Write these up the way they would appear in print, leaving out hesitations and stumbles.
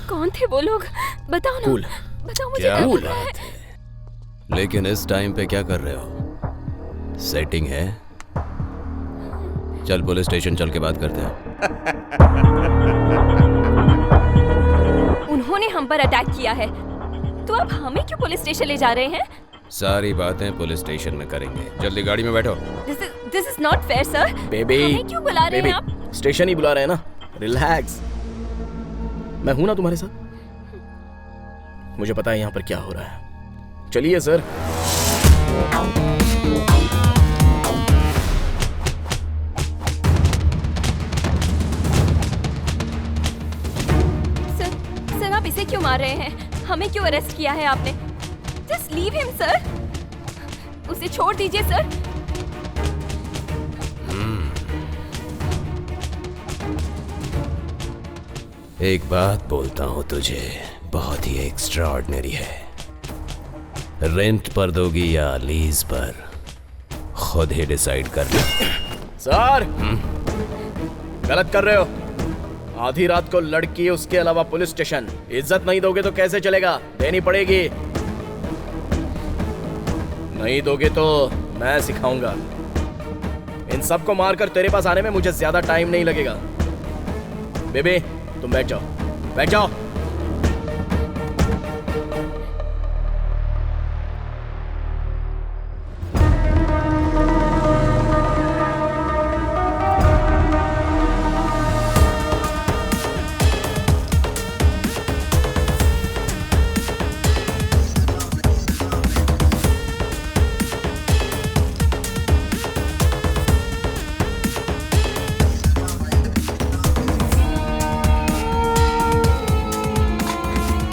कौन थे वो लोग? बताओ ना। बताओ मुझे। क्या बात है? लेकिन इस टाइम पे क्या कर रहे हो? सेटिंग है? चल पुलिस स्टेशन चल के बात करते हैं। उन्होंने हम पर अटैक किया है, तो अब हमें क्यों पुलिस स्टेशन ले जा रहे हैं? सारी बातें पुलिस स्टेशन में करेंगे। जल्दी गाड़ी में बैठो। This is not fair sir. Baby, हमें क्यों बुला रहे हैं आप? स्टेशन ही बुला रहे हैं ना। रिलैक्स, मैं हूं ना तुम्हारे साथ। मुझे पता है यहाँ पर क्या हो रहा है। चलिए सर। सर आप इसे क्यों मार रहे हैं? हमें क्यों अरेस्ट किया है आपने? Just leave him sir. उसे छोड़ दीजिए सर। एक बात बोलता हूँ तुझे, बहुत ही एक्स्ट्राऑर्डिनरी है। रेंट पर दोगी या लीज पर, खुद ही डिसाइड कर लो। सर, गलत कर रहे हो। आधी रात को लड़की, उसके अलावा पुलिस स्टेशन। इज्जत नहीं दोगे तो कैसे चलेगा? देनी पड़ेगी। नहीं दोगे तो मैं सिखाऊंगा। इन सबको मारकर तेरे पास आने में मुझे ज्यादा टाइम नहीं लगेगा। बेबी, तुम बैठ जाओ, बैठ जाओ।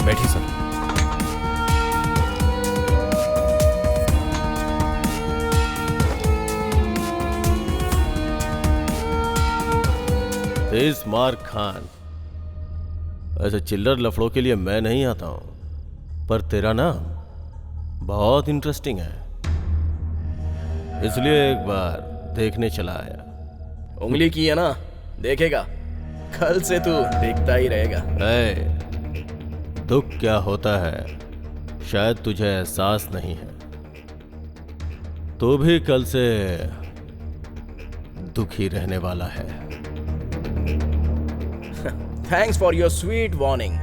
बैठिए सर। तेज मार्क खान, ऐसे चिल्लर लफड़ों के लिए मैं नहीं आता हूं, पर तेरा नाम बहुत इंटरेस्टिंग है, इसलिए एक बार देखने चला आया। उंगली की है ना, देखेगा। कल से तू देखता ही रहेगा। दुख क्या होता है शायद तुझे एहसास नहीं है। तू भी कल से दुखी रहने वाला है। Thanks for your sweet warning.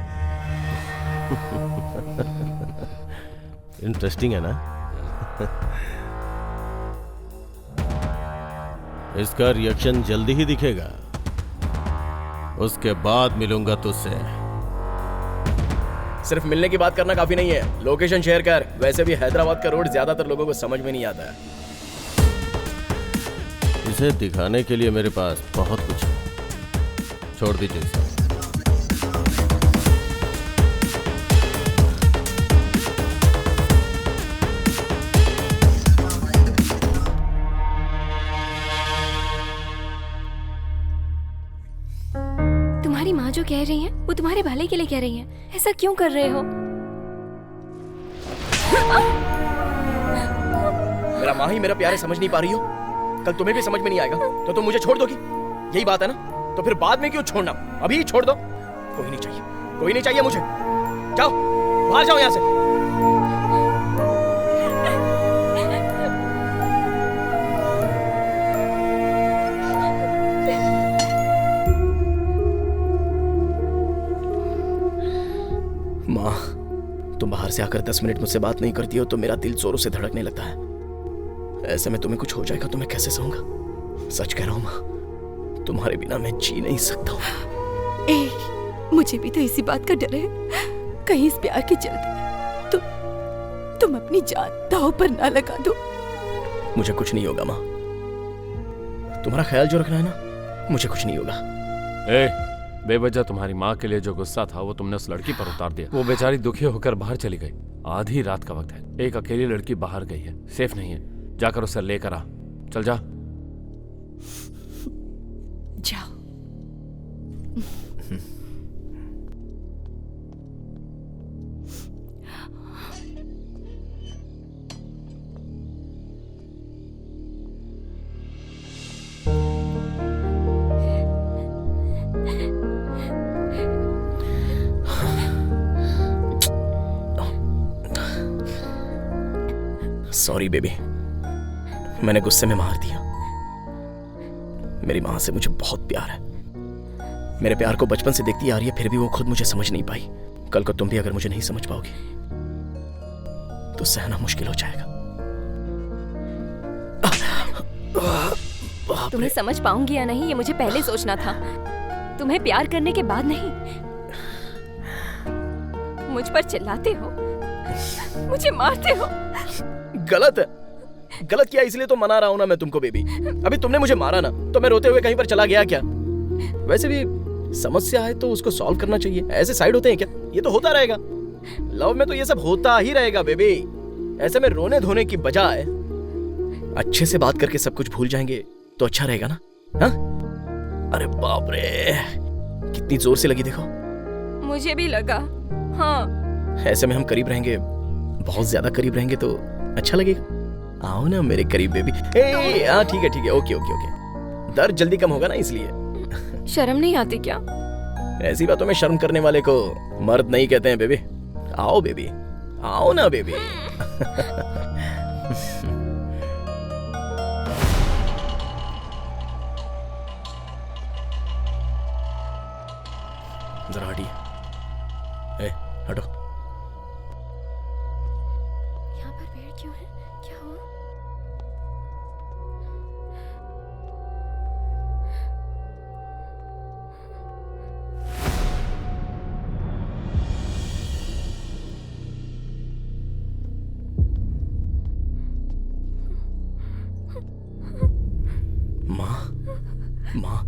Interesting है ना? इसका रिएक्शन जल्दी ही दिखेगा। उसके बाद मिलूंगा तुझसे। सिर्फ मिलने की बात करना काफी नहीं है, लोकेशन शेयर कर। वैसे भी हैदराबाद का रोड ज्यादातर लोगों को समझ में नहीं आता है। इसे दिखाने के लिए मेरे पास बहुत कुछ है। छोड़ दीजिए इसे। तुम्हारी माँ जो कह रही है वो तुम्हारे भले के लिए कह रही है। ऐसा क्यों कर रहे हो? मेरा माँ ही मेरा प्यारे समझ नहीं पा रही हो, कल तुम्हें भी समझ में नहीं आएगा तो तुम मुझे छोड़ दोगी। यही बात है ना? तो फिर बाद में क्यों छोड़ना? अभी ही छोड़ दो। कोई नहीं चाहिए, कोई नहीं चाहिए मुझे। जाओ, बाहर जाओ यहाँ से। माँ, तुम बाहर से आकर 10 मिनट मुझसे बात नहीं करती हो तो मेरा दिल जोरों से धड़कने लगता है। ऐसे में तुम्हें कुछ हो जाएगा तो मैं कैसे सहूंगा? सच कह रहा हूं माँ, तुम्हारे बिना मैं जी नहीं सकता हूँ। मुझे भी तो इसी बात का डर है, कहीं इस प्यार के चलते तुम अपनी जान दांव पर ना लगा दो। मुझे कुछ नहीं होगा माँ, तुम्हारा ख्याल जो रखना है ना, मुझे कुछ नहीं होगा। बेवजह तुम्हारी माँ के लिए जो गुस्सा था वो तुमने उस लड़की पर उतार दिया। वो बेचारी दुखी होकर बाहर चली गई। आधी रात का वक्त है, एक अकेली लड़की बाहर गई है, सेफ नहीं है। जाकर उसे लेकर आ। चल जा। जाओ। सॉरी बेबी, मैंने गुस्से में मार दिया। मेरी माँ से मुझे बहुत प्यार है। मेरे प्यार को बचपन से देखती आ रही है, फिर भी वो खुद मुझे समझ नहीं पाई। कल को तुम भी अगर मुझे नहीं समझ पाओगी तो सहना मुश्किल हो जाएगा। तुम्हें समझ पाऊंगी या नहीं ये मुझे पहले सोचना था, तुम्हें प्यार करने के बाद नहीं। मुझ पर चिल्लाते हो, मुझे मारते हो। गलत है, गलत किया इसलिए तो मना रहा हूं ना मैं तुमको बेबी। अभी तुमने मुझे मारा ना तो मैं रोते हुए कहीं पर चला गया क्या? वैसे भी समस्या है तो उसको सॉल्व करना चाहिए। ऐसे साइड होते हैं क्या? ये तो होता रहेगा। लव में तो ये सब होता ही रहेगा बेबी। ऐसे में रोने धोने की बजाय अच्छे से बात करके सब कुछ भूल जाएंगे तो अच्छा रहेगा ना? हाँ? अरे बाप रे, कितनी जोर से लगी देखो। मुझे भी लगा। हाँ, ऐसे में हम करीब रहेंगे, बहुत ज्यादा करीब रहेंगे तो अच्छा लगेगा। आओ ना मेरे करीब बेबी। हाँ ठीक है, ओके ओके ओके। दर्द जल्दी कम होगा ना इसलिए। शर्म नहीं आती क्या? ऐसी बातों में शर्म करने वाले को मर्द नहीं कहते हैं बेबी। आओ बेबी, आओ ना बेबी। जरा हटिए। हटो। यहाँ पर भीड़ क्यों है? क्या हुआ? माँ,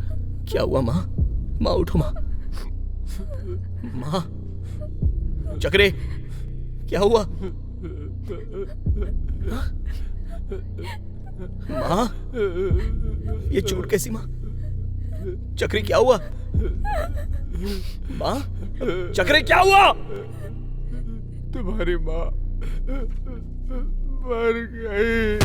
क्या हुआ माँ? माँ उठो माँ। माँ, चक्रे क्या हुआ? माँ, ये चोट कैसी माँ? चक्रे क्या हुआ? माँ, चक्रे क्या हुआ? तुम्हारी माँ मर गई।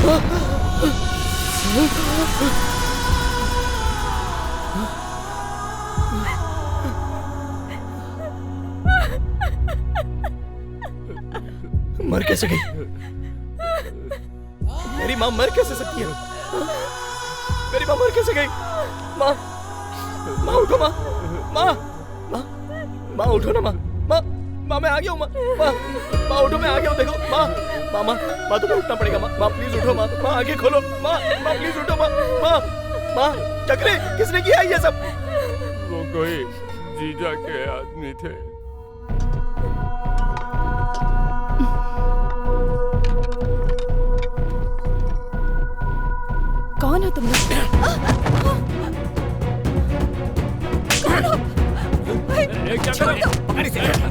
मर कैसे गई? मेरी माँ मर कैसे सकती है? मेरी माँ मर कैसे गई? माँ, माँ उठो माँ, माँ, माँ, माँ उठो ना माँ, माँ, माँ मैं आ गया हूँ माँ, माँ, माँ उठो मैं आ गया हूँ देखो माँ, माँ, माँ, माँ तुम्हें उठना पड़ेगा माँ, माँ प्लीज उठो माँ, माँ आगे खोलो माँ, माँ प्लीज उठो माँ, माँ, माँ, चक्रे किसने किया ये सब? वो कोई जीजा के आदमी थे। कौन हो तुम लोग?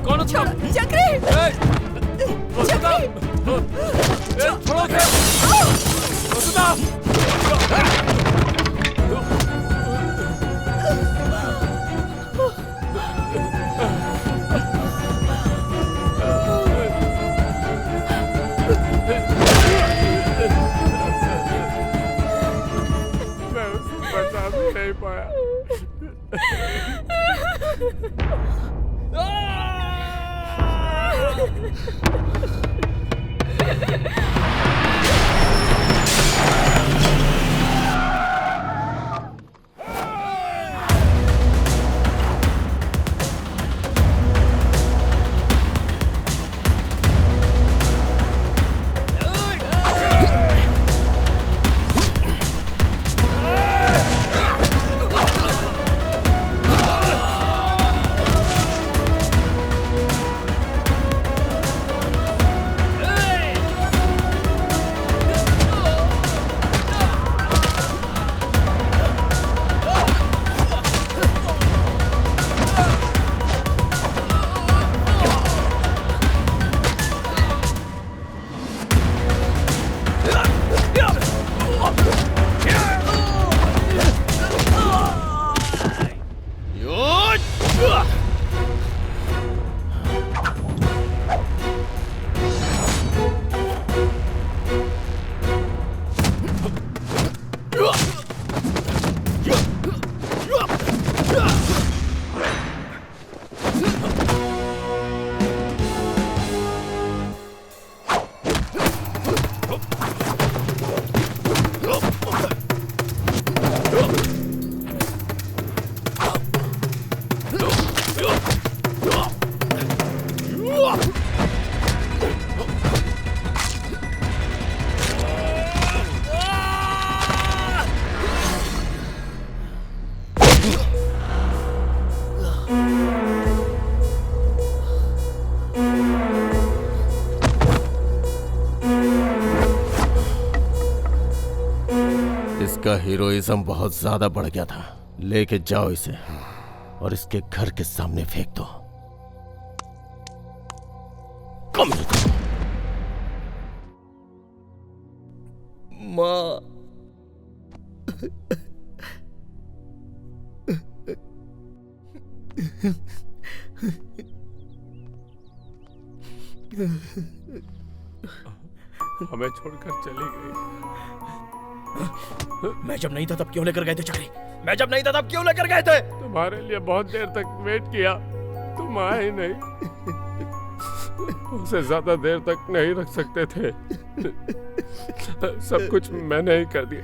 कौन हो तुम? चक्रे! मैं उसको बचा भी नहीं पाया। का हीरोइज्म बहुत ज्यादा बढ़ गया था। लेके जाओ इसे और इसके घर के सामने फेंक दो। कम माँ, हमें छोड़कर चली गई। मैं जब नहीं था तब क्यों लेकर गए थे चक्री? मैं जब नहीं था तब क्यों लेकर गए थे? तुम्हारे लिए बहुत देर तक वेट किया, तुम आए ही नहीं। उसे ज्यादा देर तक नहीं रख सकते थे। सब कुछ मैंने ही कर दिया।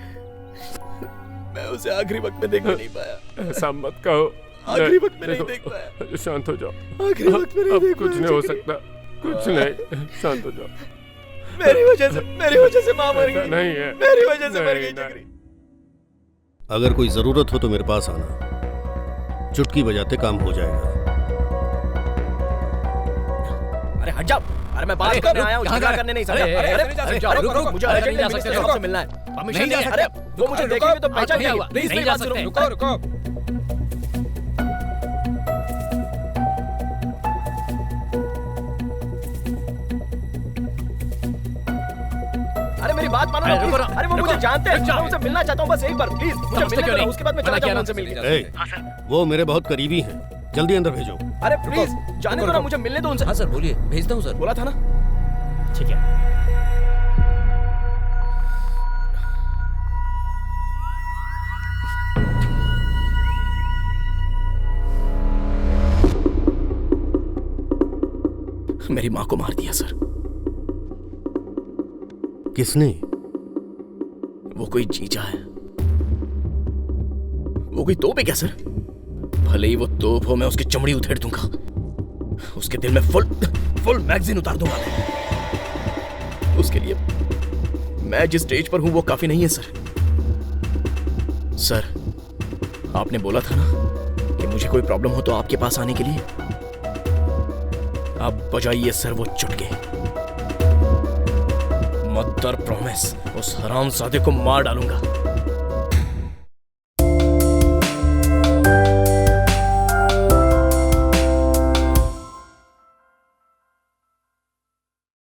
मैं उसे आखिरी वक्त में देख नहीं पाया। ऐसा मत कहो। आखिरी वक्त में नहीं देख पाया। शांत हो जाओ। आखिरी वक्त में नहीं अब देख कुछ पाया नहीं हो चक्री। सकता, कुछ नहीं। शांत हो जाओ। मेरी वजह से माँ मर गई। नहीं है, मेरी वजह से मर गई नहीं, चक्री। अगर कोई जरूरत हो तो मेरे पास आना, चुटकी बजाते काम हो जाएगा। अरे हट जाओ। अरे मैं बात करने आया हूँ, झगड़ा करने नहीं समझा। अरे जाओ, रुको, मुझे अर्जेंट मिनिस्टर से मिलना है। परमिशन नहीं है। अरे वो मुझे देखेंगे तो पहचान नहीं हुआ। प्लीज मेरी बात सुनो। रुको। अरे मेरी बात मानो। अरे वो मुझे जानते हैं, मैं उनसे मिलना चाहता हूँ बस यहीं पर। प्लीज मुझे मिलने दो, उसके बाद मैं चला जाऊंगा उनसे मिलने। वो मेरे बहुत करीबी हैं, जल्दी अंदर भेजो। अरे प्लीज जाने दो ना, मुझे मिलने दो उनसे। हाँ सर बोलिए, भेजता हूँ सर। बोला था ना। ठीक है। मेरी माँ को मार दिया सर। किसने? वो कोई जीजा है। वो कोई तोप है क्या सर? भले ही वो तोप हो, मैं उसकी चमड़ी उधेड़ दूंगा। उसके दिल में फुल मैगजीन उतार दूंगा। उसके लिए मैं जिस स्टेज पर हूं वो काफी नहीं है सर। सर, आपने बोला था ना कि मुझे कोई प्रॉब्लम हो तो आपके पास आने के लिए। आप बजाइए सर वो चुटके। मदर प्रॉमिस, उस हरामजादे को मार डालूंगा।